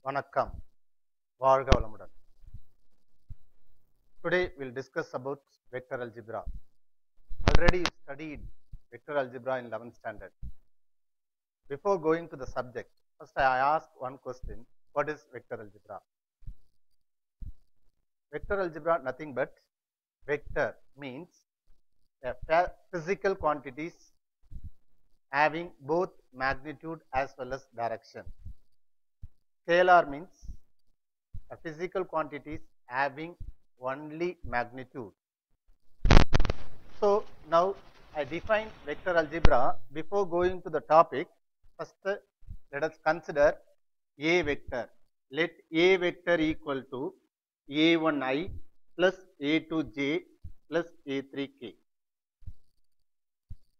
வணக்கம், வாழ்க வளமுடன். Today we'll discuss about vector algebra. Already you studied vector algebra in 11th standard. Before going to the subject, first I ask one question: what is vector algebra? Vector algebra nothing but vector means physical quantities having both magnitude as well as direction. Scalar means physical quantities having only magnitude. So now I define vector algebra. Before going to the topic, first let us consider a vector. Let a vector equal to a1i plus a2j plus a3k.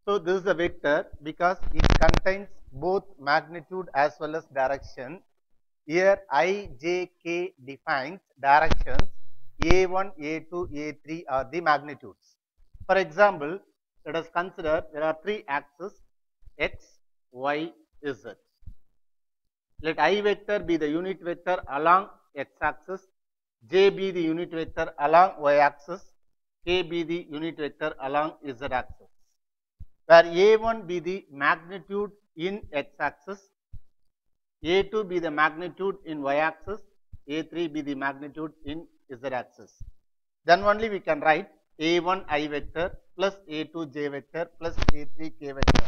So this is a vector because it contains both magnitude as well as direction. Here I, j, k defines directions. A1, A2, A3 are the magnitudes. For example, let us consider there are three axes x, y, z. Let I vector be the unit vector along x axis, j be the unit vector along y axis, k be the unit vector along z axis. Where A1 be the magnitude in x axis, A2 be the magnitude in y axis, A3 be the magnitude in z axis. Then only we can write A1 I vector plus A2 j vector plus A3 k vector.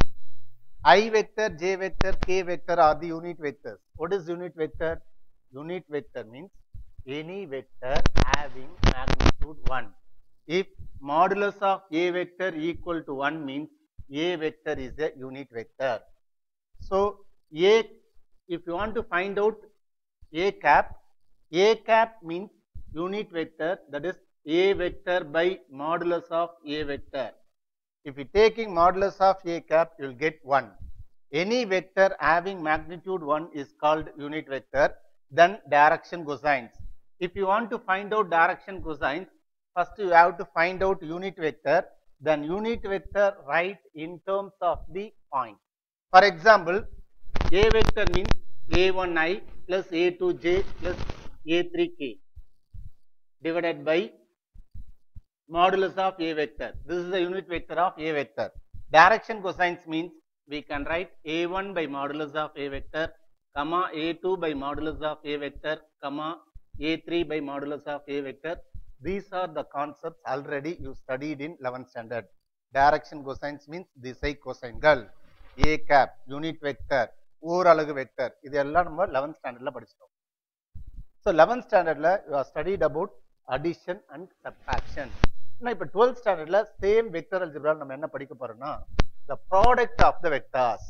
I vector, j vector, k vector are the unit vectors. What is unit vector? Unit vector means any vector having magnitude 1. If modulus of a vector equal to 1 means a vector is a unit vector. So if you want to find out a cap means unit vector, that is a vector by modulus of a vector. If you taking modulus of a cap, you will get 1. Any vector having magnitude 1 is called unit vector. Then direction cosines. If you want to find out direction cosines, first you have to find out unit vector. Then unit vector write in terms of the point. For example, a vector means a1i plus a2j plus a3k divided by modulus of a vector. This is the unit vector of a vector. Direction cosines means we can write a1 by modulus of a vector, comma a2 by modulus of a vector, comma a3 by modulus of a vector. These are the concepts already you studied in 11th standard. Direction cosines means திசை கோசைன்கள், a cap, unit vector, ஓரலகு vector. இதெல்லாம் நம்ம 11th standardல படிச்சிட்டோம். So 11th standardல you are studied about addition and subtraction. now இப்ப 12th standardல same vector algebra நம்ம என்ன படிக்க போறோம்னா the product of the vectors.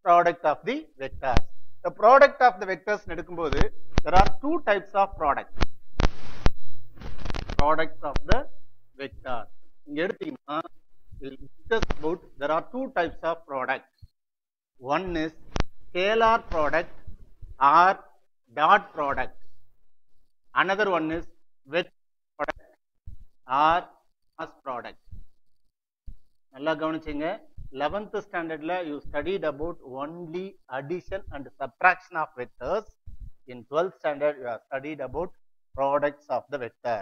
Product of the vectors. The product of the vectors எடுக்கும்போது there are two types of products. Products of the vector. இங்க எடுத்தீங்கன்னா we'll discuss about there are two types of products. One is scalar product or dot product. Another one is vector product or cross product. நல்லா கவனிச்சீங்க. 11th standardல you studied about only addition and subtraction of vectors. In 12th standard you have studied about products of the vector.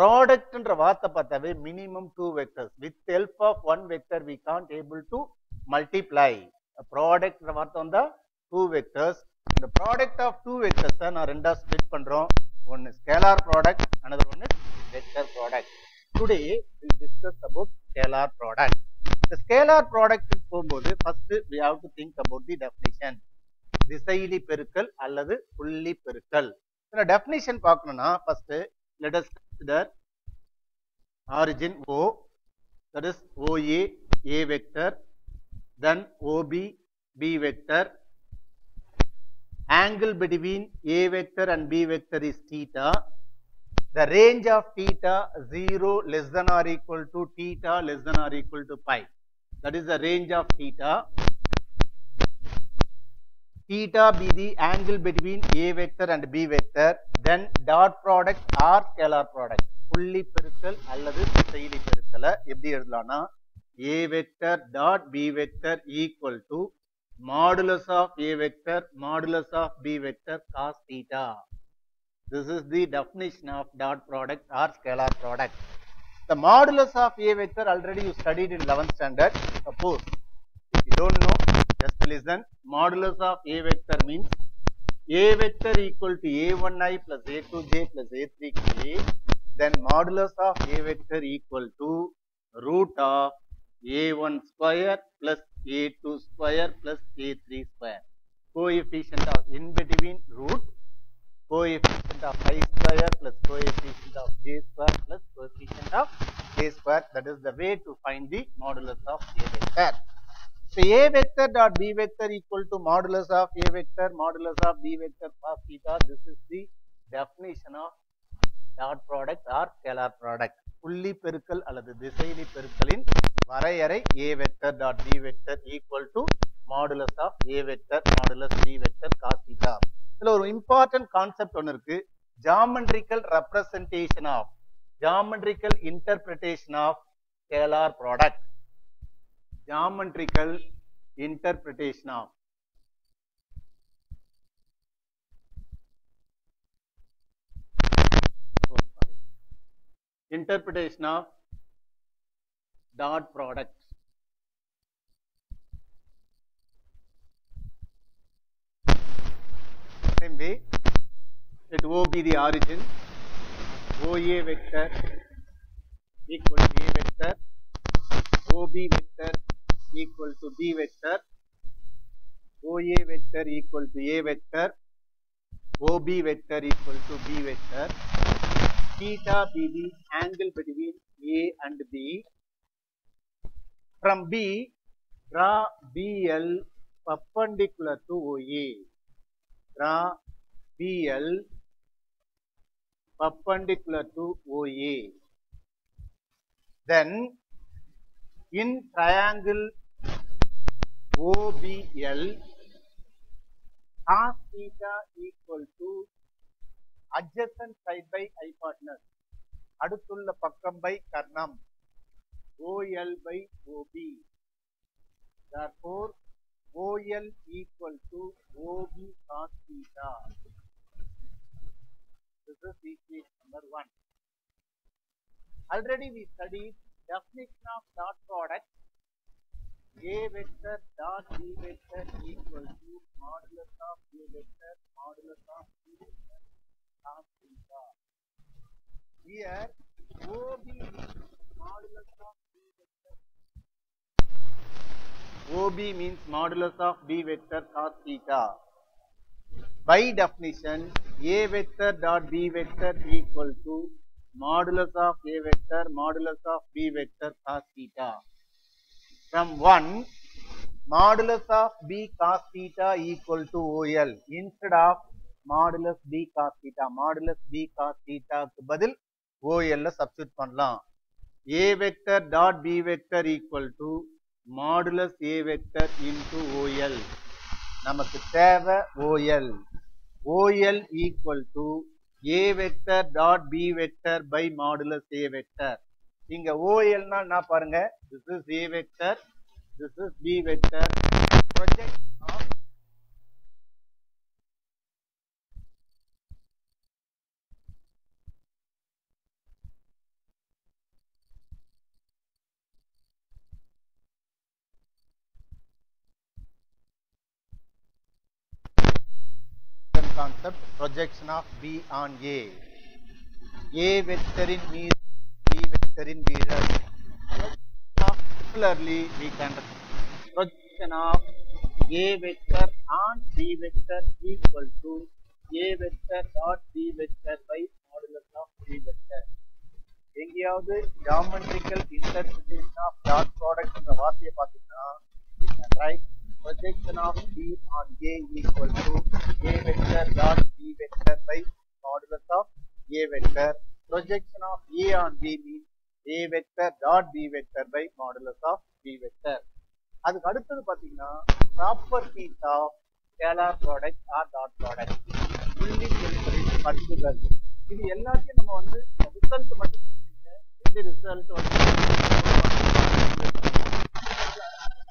Product என்ற வார்த்தை பார்த்தாவே minimum 2 vectors. With help of one vector we can't able to multiply. A product என்ற வார்த்தை வந்தா 2 vectors. The product of 2 vectors நான் ரெண்டா split பண்றோம். One is scalar product, another one is vector product. Today we will discuss about scalar product. The scalar product போகும்போது first we have to think about the definition. திசையிலி பெருக்கல் அல்லது புள்ளி பெருக்கல். இந்த definition பார்க்கணும்னா first let us consider origin O, that is OA, A vector, then OB, B vector. Angle between A vector and B vector is theta. The range of theta 0 less than or equal to theta less than or equal to pi. That is the range of theta. Theta be the angle between A vector and B vector. Then dot product or scalar product. புள்ளி பெருக்கல் அல்லது திசையிலி பெருக்கலை எப்படி எழுதலாம்னா A vector dot B vector equal to modulus of A vector, modulus of B vector cos theta. This is the definition of dot product or scalar product. The modulus of A vector already you studied in 11th standard. Suppose if you don't know, just listen. Modulus of A vector means A vector equal to A1i plus A2j plus A3k. Then modulus of A vector equal to root of A1 square plus A2 square plus A3 square. Coefficient of in between root, coefficient of I square plus coefficient of j square plus coefficient of k square. That is the way to find the modulus of A vector. So A vector dot B vector equal to modulus of A vector, modulus of B vector cos theta. This is the definition of dot product or scalar product. புள்ளி பெருக்கல் அல்லது திசையிலி பெருக்கலின் வரையறை A vector dot B vector equal to modulus of A vector modulus B vector cos theta. இதுல ஒரு important concept ஒன்று இருக்கு. Geometrical representation of geometrical interpretation of scalar product. Geometrical interpretation of dot product. Same way, let O be the origin, OA vector equal to A vector, OB vector equal to B vector, OA vector equal to A vector, OB vector equal to B vector. Theta be the angle between A and B. From B, draw BL perpendicular to OA. Draw BL perpendicular to OA. Then, in triangle OBL, cos theta equal to adjacent side by hypotenuse. அடுத்துள்ள பக்கம் by Karnam. OL by OB. Therefore, OL equal to OB cos theta. This is equation number 1. Already we studied definition of dot product. A vector dot B vector equal to modulus of A vector modulus of B vector cos theta. Here OB means modulus of B vector. OB means modulus of B vector cos theta. By definition, A vector dot B vector equal to modulus of A vector modulus of B vector cos theta. From 1, modulus of B cos theta equal to OL instead of modulus B cos theta. Modulus B cos theta க்கு பதில் OL substitute பண்ணலாம். A vector dot B vector equal to modulus A vector into OL. நமக்கு தேவை OL. OL equal to A vector dot B vector by modulus A vector. இங்க OL னா என்ன பாருங்க, this is A vector, this is B vector, project of concept, projection of B on A. A vectorin மீது B vectorin வீழல். Similarly, we can projection of A vector on B vector equal to A vector dot B vector by modulus of B vector. எங்கேயாவது geometrical interpretation of dot product என்ற வார்த்தையை பார்த்தீங்கன்னா, we can write projection of B on A equal to A vector dot B vector by modulus of A vector. Projection of A on B means A vector dot B vector by modulus of B vector. அதுக்கு அடுத்தது பார்த்தீங்கன்னா properties of scalar product or dot product. புள்ளி பெருக்கலின் பண்புகள். இது எல்லாத்தையும் நம்ம வந்து result மட்டும் தெரிஞ்சுங்க. எப்படி ரிசல்ட் வந்து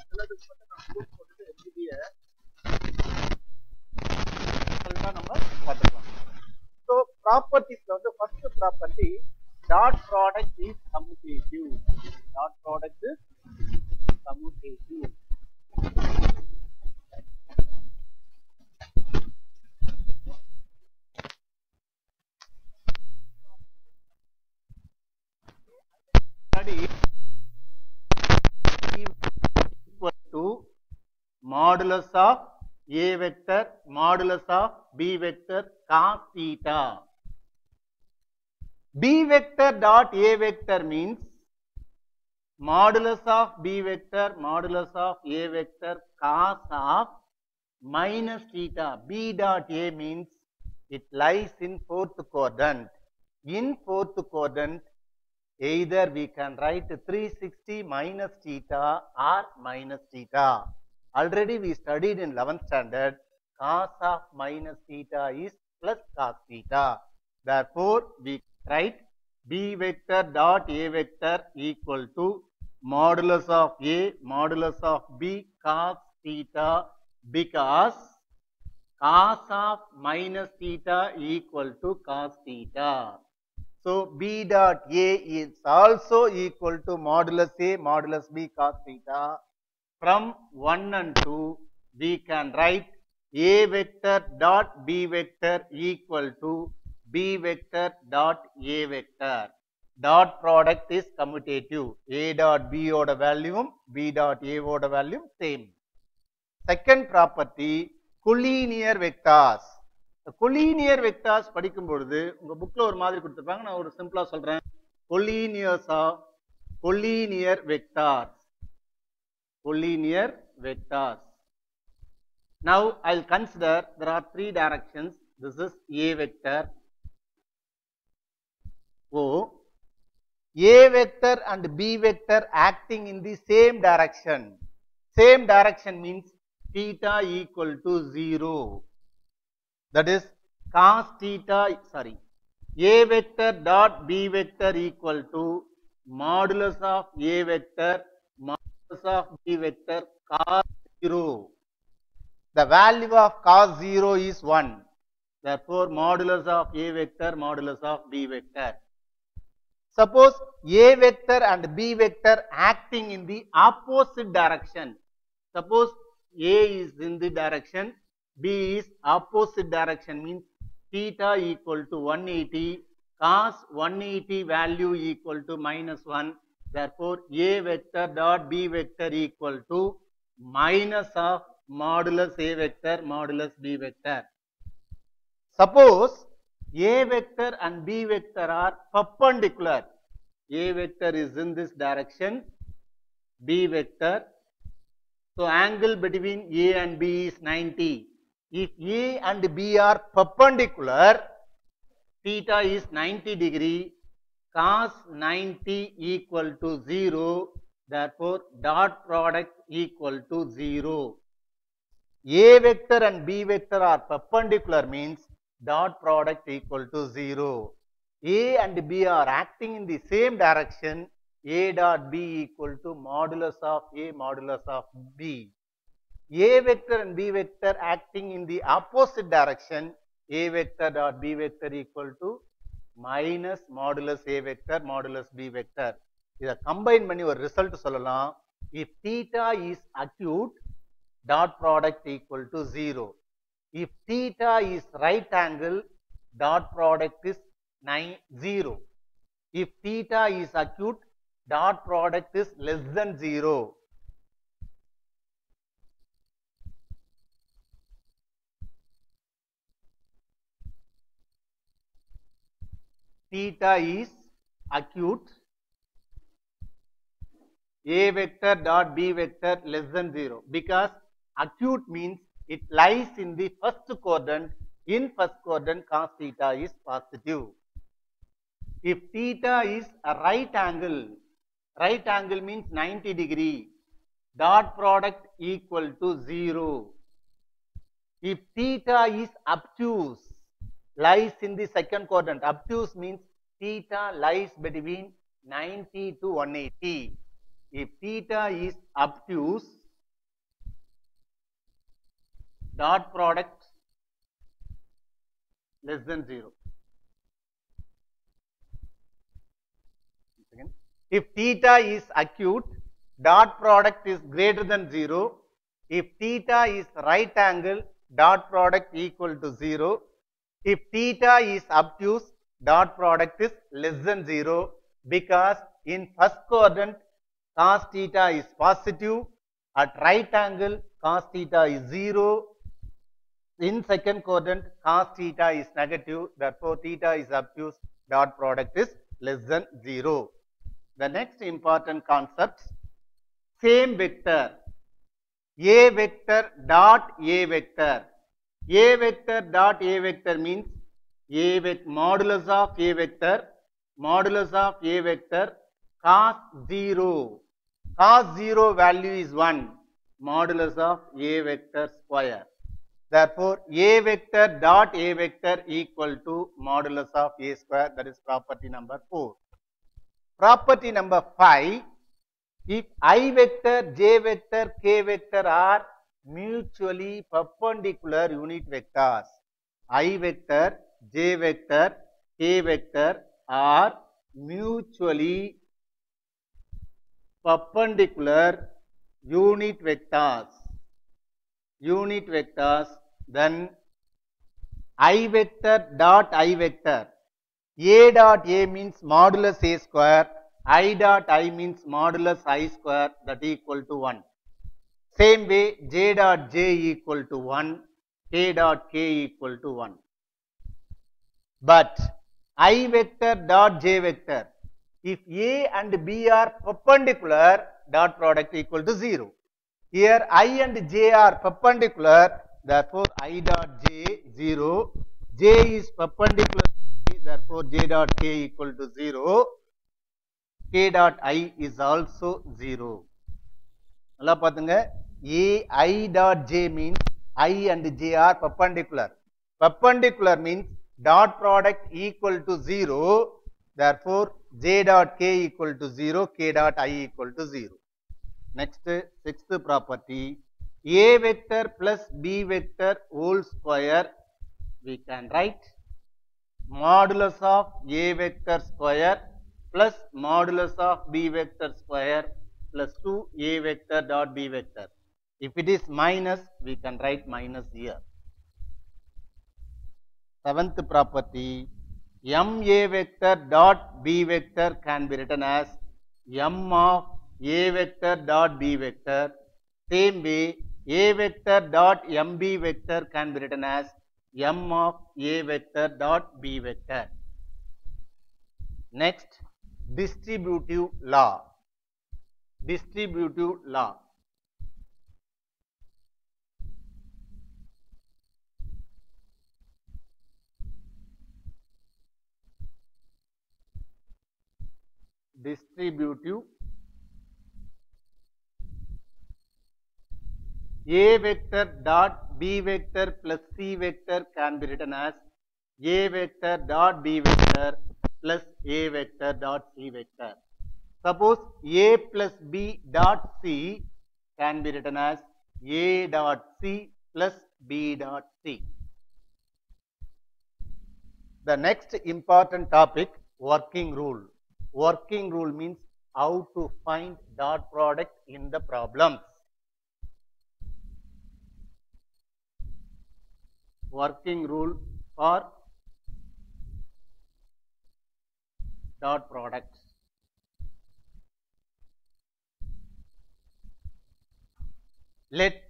சிலதுக்கு மட்டும் நான் குரூப் போட்டுட்டு எழுதிய ப்ராப்பர்ட்டிஸ்ல வந்து first property dot product is commutative. Dot product is commutative. Study equal to modulus of A vector modulus of B vector cos theta. B vector dot A vector means modulus of B vector modulus of A vector cos of minus theta. B dot A means it lies in fourth quadrant. In fourth quadrant, either we can write 360 minus theta or minus theta. Already we studied in 11th standard, cos of minus theta is plus cos theta. Therefore, we write B vector dot A vector equal to modulus of A modulus of B cos theta, because cos of minus theta equal to cos theta. So, B dot A is also equal to modulus A modulus B cos theta. From 1 and 2, we can write A vector dot B vector equal to B vector dot A vector. Dot product is commutative. A dot B oda value, B dot A oda value same. Second property, collinear vectors. collinear vectors படிக்கும் பொழுது உங்க புக்ல ஒரு மாதிரி கொடுத்திருப்பாங்க, நான் ஒரு சிம்பிளா சொல்றேன். collinear vectors. collinear vectors. Now I'll consider there are three directions. This is A vector O. A vector and B vector acting in the same direction. Same direction means theta equal to 0. That is cos theta, sorry, A vector dot B vector equal to modulus of A vector modulus of B vector cos 0. The value of cos 0 is 1. Therefore, modulus of A vector modulus of B vector. Suppose A vector and B vector acting in the opposite direction. Suppose A is in the direction, B is opposite direction, means theta equal to 180, cos 180 value equal to minus 1. Therefore, A vector dot B vector equal to minus of modulus A vector modulus B vector. Suppose A vector and B vector are perpendicular. A vector is in this direction, B vector. So, angle between A and B is 90. If A and B are perpendicular, theta is 90 degree, cos 90 equal to 0. Therefore, dot product equal to 0. A vector and B vector are perpendicular means dot product equal to 0. A and B are acting in the same direction, A dot B equal to modulus of A modulus of B. A vector and B vector acting in the opposite direction, A vector dot B vector equal to minus modulus A vector modulus B vector. இதை combine பண்ணி ஒரு result சொல்லலாம். If theta is acute, dot product equal to 0. If theta is right angle, dot product is 0. If theta is acute, dot product is less than 0. Theta is acute, A vector dot B vector less than 0, because acute means it lies in the first quadrant. In first quadrant, cos theta is positive. If theta is a right angle means 90 degree, dot product equal to 0. If theta is obtuse, lies in the second quadrant. Obtuse means theta lies between 90 to 180. If theta is obtuse, dot product less than 0. If theta is acute, dot product is greater than 0. If theta is right angle, dot product equal to 0. If theta is obtuse, dot product is less than 0, because in first quadrant cos theta is positive, at right angle cos theta is 0, in second quadrant cos theta is negative, therefore theta is obtuse, dot product is less than 0. The next important concept, same vector, A vector dot A vector. A vector dot A vector means A vector modulus of A vector cos 0. Cos 0 value is 1, modulus of A vector square. Therefore, A vector dot A vector equal to modulus of A square, that is property number 4. Property number 5, if I vector, J vector, K vector are mutually perpendicular unit vectors, I vector, J vector, K vector are mutually perpendicular unit vectors, then I vector dot I vector, A dot A means modulus A square, I dot I means modulus I square, that equal to 1. Same way, J dot J equal to 1, K dot K equal to 1. But I vector dot J vector, if A and B are perpendicular, dot product equal to 0. Here I and J are perpendicular, therefore I dot J 0, J is perpendicular, therefore J dot K equal to 0, K dot I is also 0. நல்லா பாத்துங்க, I dot J means I and J are perpendicular. Perpendicular means dot product equal to 0, therefore J dot K equal to 0, K dot I equal to 0. Next, sixth property, A vector plus B vector whole square, we can write modulus of A vector square plus modulus of B vector square plus 2 A vector dot B vector. If it is minus, we can write minus here. Seventh property, M A vector dot B vector can be written as M of A vector dot B vector. Same way, A vector dot MB vector can be written as M of A vector dot B vector. Next, distributive law. Distributive law. Distributive, A vector dot B vector plus C vector can be written as A vector dot B vector plus A vector dot C vector. Suppose A plus B dot C can be written as A dot C plus B dot C. The next important topic, working rule. Working rule means how to find dot product in the problems. Working rule for dot products. Let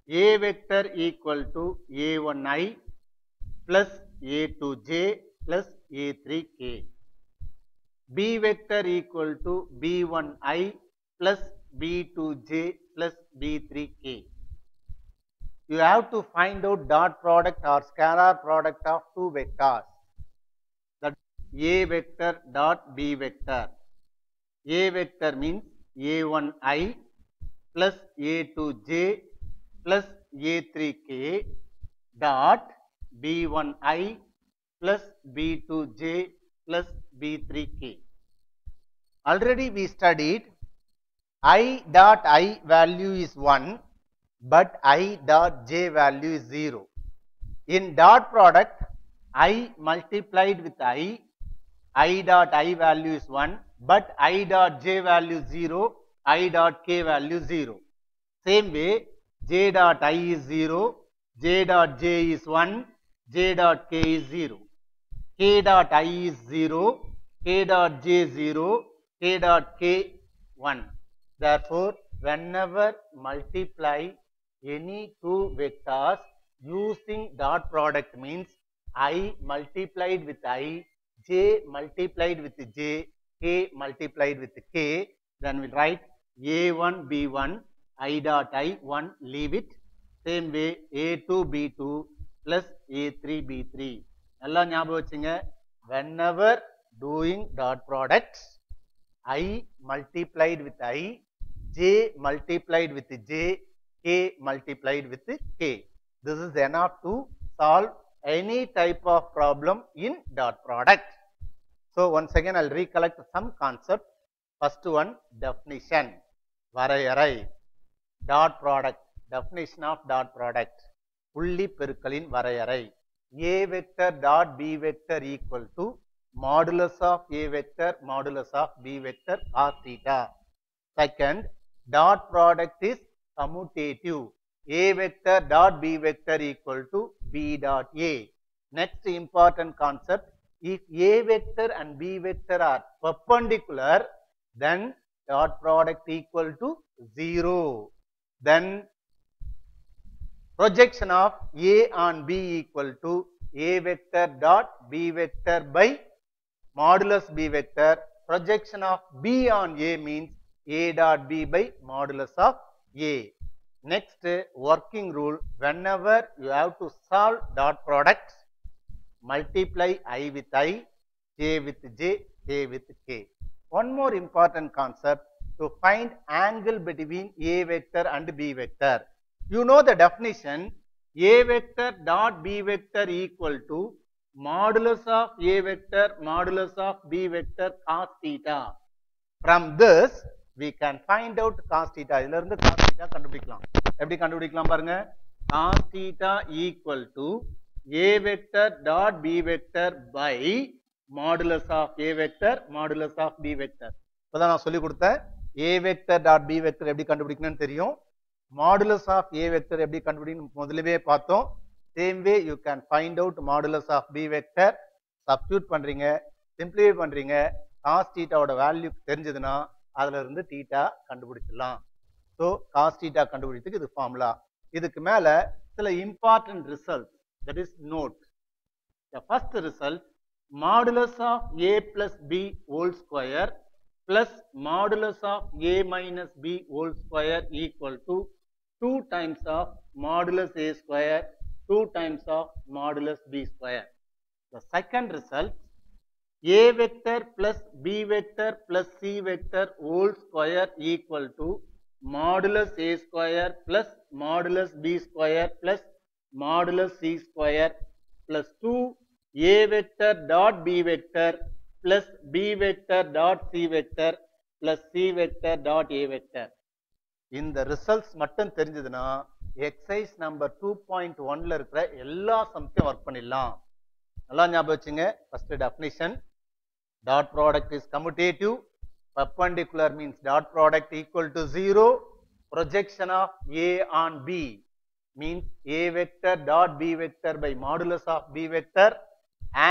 A vector equal to A1I plus A2J plus A3K. B vector equal to B1I plus B2J plus B3K. You have to find out dot product or scalar product of two vectors. That A vector dot B vector. A vector means A1I plus A2J plus A3K dot B1I plus B2J plus B3K. Already we studied I dot I value is 1, but I dot J value is 0. In dot product, I multiplied with I dot I value is 1, but I dot j value 0, I dot k value 0. Same way, j dot I is 0, j dot j is 1, j dot k is 0. K dot I is 0, K dot j 0, K dot k 1. Therefore, whenever multiply any two vectors using dot product means I multiplied with I, j multiplied with j, k multiplied with k, then we'll write a1 b1 I dot I1, leave it. Same way a2 b2 plus a3 b3. நல்லா ஞாபகம் வச்சுங்க, whenever doing dot products, I multiplied with I, j multiplied with j, k multiplied with k. This is enough to solve any type of problem in dot product. So once again I'll recollect some concept. First one, definition, வரையறை. Dot product, definition of dot product, புள்ளி பெருக்கலின் வரையறை. A vector dot b vector equal to modulus of a vector modulus of b vector cos theta. Second, dot product is commutative. A vector dot b vector equal to b dot a. Next important concept, if a vector and b vector are perpendicular, then dot product equal to 0. Then projection of A on B equal to A vector dot B vector by modulus B vector. Projection of B on A means A dot B by modulus of A. Next, working rule, whenever you have to solve dot products, multiply I with I, J with J, K with K. One more important concept, to find angle between A vector and B vector. You know the definition, A vector dot B vector equal to modulus of A vector modulus of B vector cos theta. From this, we can find out cos theta. இதில இருந்து cos theta கண்டுபிடிக்கலாம். எப்படி கண்டுபிடிக்கலாம் பாருங்க. Cos theta equal to A vector dot B vector by modulus of A vector modulus of B vector. இப்பதான் நான் சொல்லி கொடுத்தேன். A vector dot B vector எப்படி கண்டுபிடிக்கணும்னு தெரியும். Modulus of A vector எப்படி கண்டுபிடிக்கணும் முதல்லவே பார்த்தோம். Same way you can find out modulus of B vector. Substitute பண்றீங்க, simplify பண்றீங்க, cos theta ஓட வேல்யூ தெரிஞ்சதுன்னா அதுல இருந்து theta கண்டுபிடிச்சிடலாம். So cos theta கண்டுபிடிக்கிறதுக்கு இது ஃபார்முலா. இதுக்கு மேல சில important results, that is note. The first result, modulus of A plus B whole square plus modulus of A minus B whole square equal to 2 times of modulus A square, 2 times of modulus B square. The second result, A vector plus B vector plus C vector whole square equal to modulus A square plus modulus B square plus modulus C square plus 2 A vector dot B vector plus B vector dot C vector plus C vector dot A vector. இந்த results மட்டும் தெரிஞ்சதுன்னா exercise number 2.1ல இருக்கிற எல்லா சம்ஸையும் work பண்ணிடலாம். நல்லா ஞாபகம் வச்சுங்க. First definition, dot product is commutative. Perpendicular means dot product equal to 0. Projection of A on B means A vector dot B vector by modulus of B vector.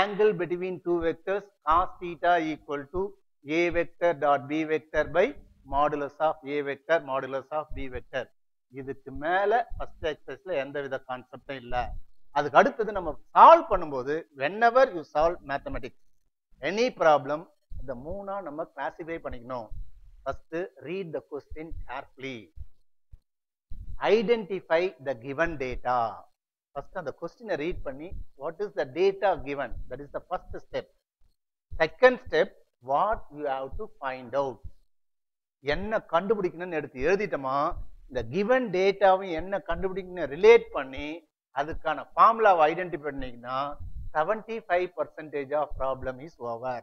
Angle between two vectors cos theta equal to A vector dot B vector by modulus of A vector modulus of B vector. இதுக்கு மேல first எக்ஸசைஸ்ல எந்த வித கான்செப்டும் இல்ல. அதுக்கு அடுத்தது நம்ம solve பண்ணும்போது whenever you solve mathematics any problem, இந்த மூணா நம்ம கிளாசிஃபை பண்ணிக்கணும். First read the question carefully. Identify the given data. First அந்த கொஸ்டினை ரீட் பண்ணி what is the data given, that is the first step. Second step, what you have to find out. என்ன கண்டுபிடிக்கணும்னு எடுத்து எழுதிட்டோமா, இந்த given டேட்டாவும் என்ன கண்டுபிடிக்கணும் ரிலேட் பண்ணி அதுக்கான ஃபார்முலாவை ஐடென்டிஃபை பண்ணீங்கன்னா 75% of problem is over.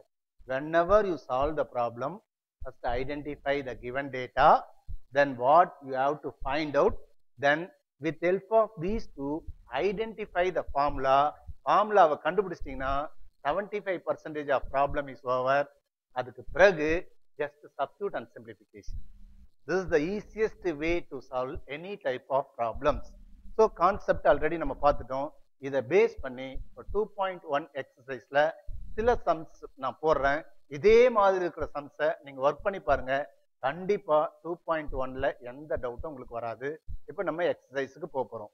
Whenever you solve the problem, first identify the given data, then what you have to find out, then with help of these two identify the formula. ஃபார்முலாவை கண்டுபிடிச்சிட்டீங்கன்னா 75% of problem is over. அதுக்கு பிறகு just substitute and simplification. This is the easiest way to solve any type of problems. So concept already நம்ம பார்த்துட்டோம். இதை base பண்ணி 2.1 எக்ஸசைஸ்ல சில sums நான் போடுறேன். இதே மாதிரி இருக்கிற சம்ஸை நீங்க ஒர்க் பண்ணி பாருங்க. கண்டிப்பா 2.1ல எந்த டவுட்டும் உங்களுக்கு வராது. இப்போ நம்ம எக்ஸசைஸுக்கு போறோம்.